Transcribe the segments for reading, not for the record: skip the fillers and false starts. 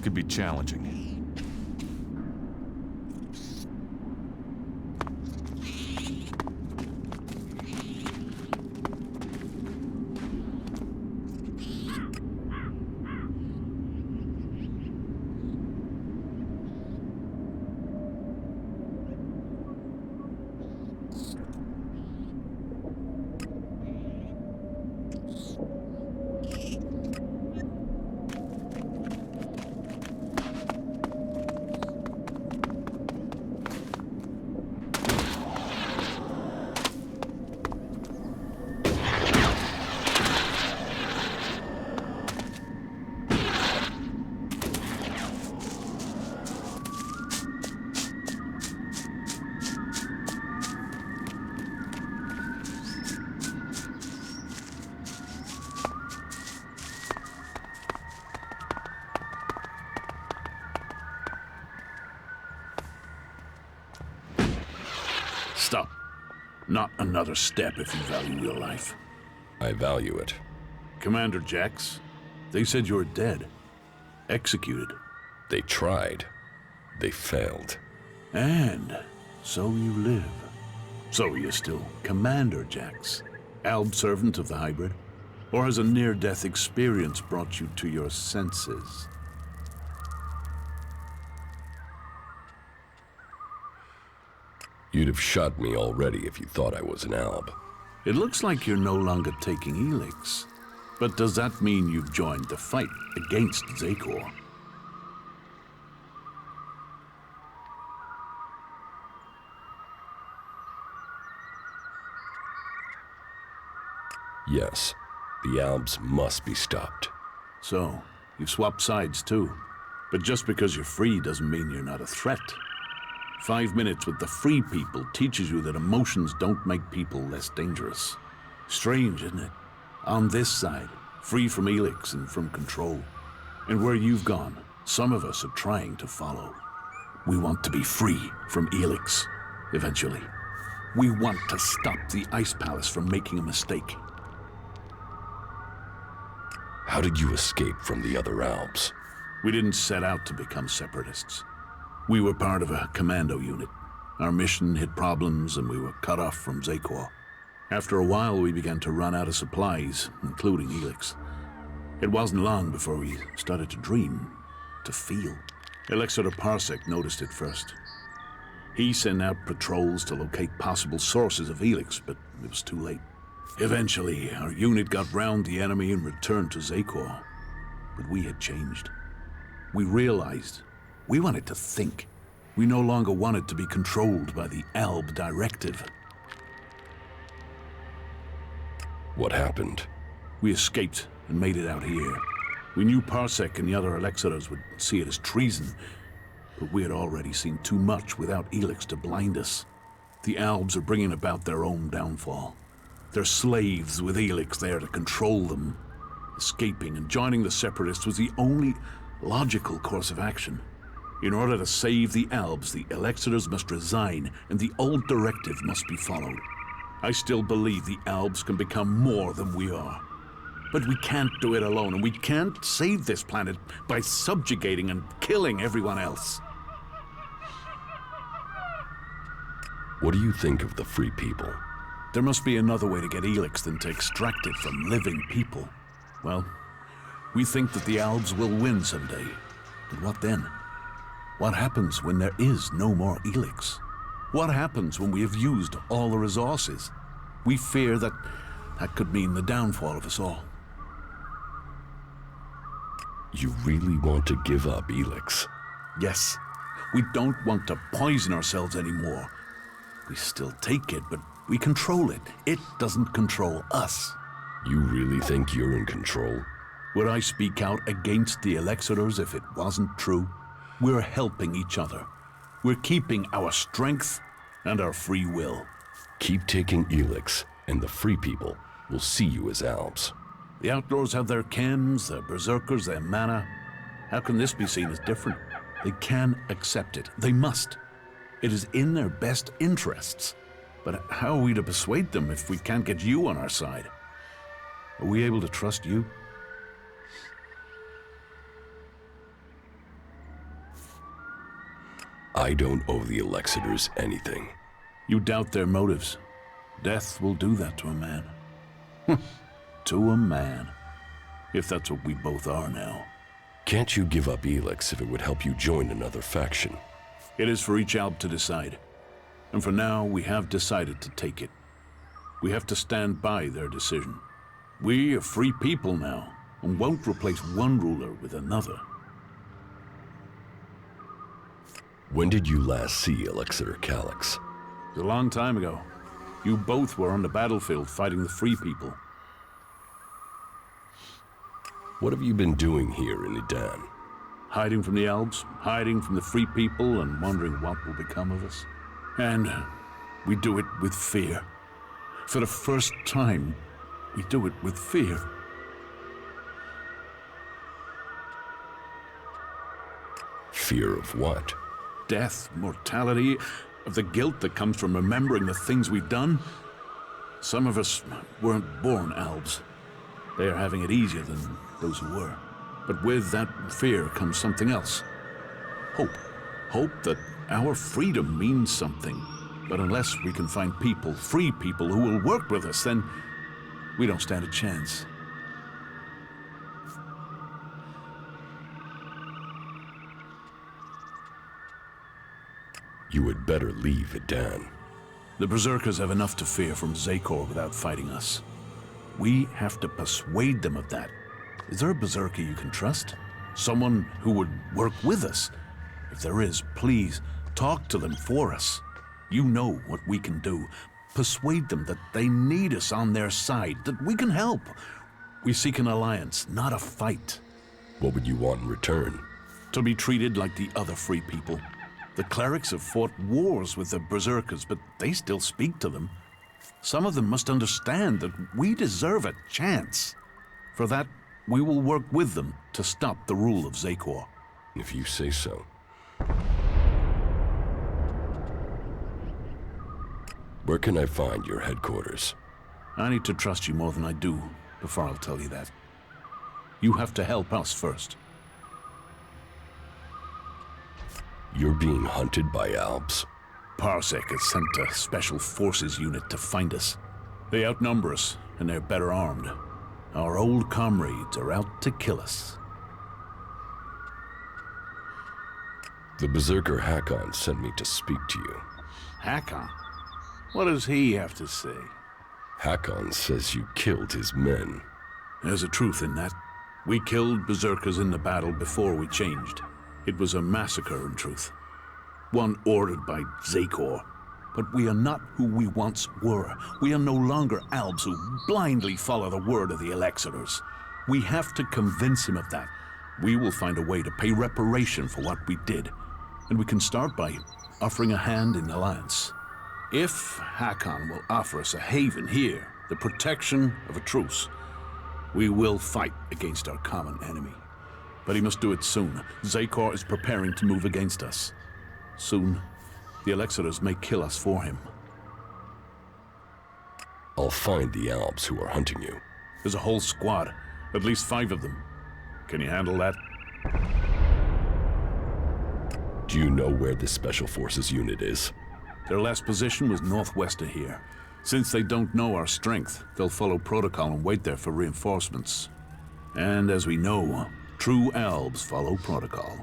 could be challenging. Stop. Not another step if you value your life. I value it. Commander Jax, they said you were dead. Executed. They tried. They failed. And so you live. So you're still Commander Jax, Alb servant of the hybrid? Or has a near-death experience brought you to your senses? You'd have shot me already if you thought I was an Alb. It looks like you're no longer taking ELEX. But does that mean you've joined the fight against Zakor? Yes, the Albs must be stopped. So, you've swapped sides too. But just because you're free doesn't mean you're not a threat. 5 minutes with the free people teaches you that emotions don't make people less dangerous. Strange, isn't it? On this side, free from ELEX and from control. And where you've gone, some of us are trying to follow. We want to be free from ELEX, eventually. We want to stop the Ice Palace from making a mistake. How did you escape from the other Albs? We didn't set out to become separatists. We were part of a commando unit. Our mission hit problems and we were cut off from Zakor. After a while, we began to run out of supplies, including ELEX. It wasn't long before we started to dream, to feel. Elexator Parsec noticed it first. He sent out patrols to locate possible sources of ELEX, but it was too late. Eventually, our unit got round the enemy and returned to Zakor. But we had changed. We realized we wanted to think. We no longer wanted to be controlled by the Alb directive. What happened? We escaped and made it out here. We knew Parsec and the other Elexators would see it as treason, but we had already seen too much without ELEX to blind us. The Albs are bringing about their own downfall. They're slaves with ELEX there to control them. Escaping and joining the Separatists was the only logical course of action. In order to save the Albs, the Elexators must resign, and the old directive must be followed. I still believe the Albs can become more than we are. But we can't do it alone, and we can't save this planet by subjugating and killing everyone else. What do you think of the Free People? There must be another way to get ELEX than to extract it from living people. Well, we think that the Albs will win someday. But what then? What happens when there is no more ELEX? What happens when we have used all the resources? We fear that could mean the downfall of us all. You really want to give up ELEX? Yes. We don't want to poison ourselves anymore. We still take it, but we control it. It doesn't control us. You really think you're in control? Would I speak out against the Elexators if it wasn't true? We're helping each other. We're keeping our strength and our free will. Keep taking ELEX, and the Free People will see you as Albs. The Outlaws have their chems, their berserkers, their mana. How can this be seen as different? They can accept it. They must. It is in their best interests. But how are we to persuade them if we can't get you on our side? Are we able to trust you? I don't owe the Elexitors anything. You doubt their motives. Death will do that to a man. To a man. If that's what we both are now. Can't you give up ELEX if it would help you join another faction? It is for each Alb to decide. And for now, we have decided to take it. We have to stand by their decision. We are free people now, and won't replace one ruler with another. When did you last see Elexiter Calyx? It was a long time ago. You both were on the battlefield fighting the free people. What have you been doing here in Edan? Hiding from the Albs, hiding from the free people, and wondering what will become of us. And we do it with fear. For the first time, we do it with fear. Fear of what? Death, mortality, of the guilt that comes from remembering the things we've done. Some of us weren't born Albs. They are having it easier than those who were. But with that fear comes something else. Hope. Hope that our freedom means something. But unless we can find people, free people, who will work with us, then we don't stand a chance. You had better leave Edan. The Berserkers have enough to fear from Zakor without fighting us. We have to persuade them of that. Is there a Berserker you can trust? Someone who would work with us? If there is, please, talk to them for us. You know what we can do. Persuade them that they need us on their side, that we can help. We seek an alliance, not a fight. What would you want in return? To be treated like the other free people. The clerics have fought wars with the Berserkers, but they still speak to them. Some of them must understand that we deserve a chance. For that, we will work with them to stop the rule of Zakor. If you say so. Where can I find your headquarters? I need to trust you more than I do before I'll tell you that. You have to help us first. You're being hunted by Albs. Parsec has sent a special forces unit to find us. They outnumber us, and they're better armed. Our old comrades are out to kill us. The Berserker Hakon sent me to speak to you. Hakon? What does he have to say? Hakon says you killed his men. There's a truth in that. We killed Berserkers in the battle before we changed. It was a massacre, in truth. One ordered by Zakor. But we are not who we once were. We are no longer Albs who blindly follow the word of the Elexitors. We have to convince him of that. We will find a way to pay reparation for what we did. And we can start by offering a hand in alliance. If Hakon will offer us a haven here, the protection of a truce, we will fight against our common enemy. But he must do it soon. Zakor is preparing to move against us. Soon, the Elexitors may kill us for him. I'll find the Albs who are hunting you. There's a whole squad, at least 5 of them. Can you handle that? Do you know where this Special Forces unit is? Their last position was northwest of here. Since they don't know our strength, they'll follow protocol and wait there for reinforcements. And as we know, true Albs follow protocol.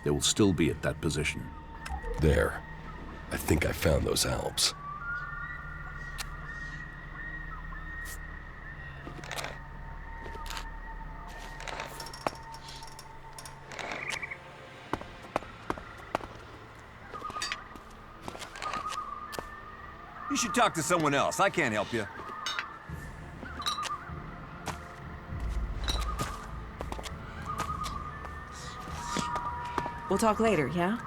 They will still be at that position. There. I think I found those Albs. You should talk to someone else. I can't help you. We'll talk later, yeah?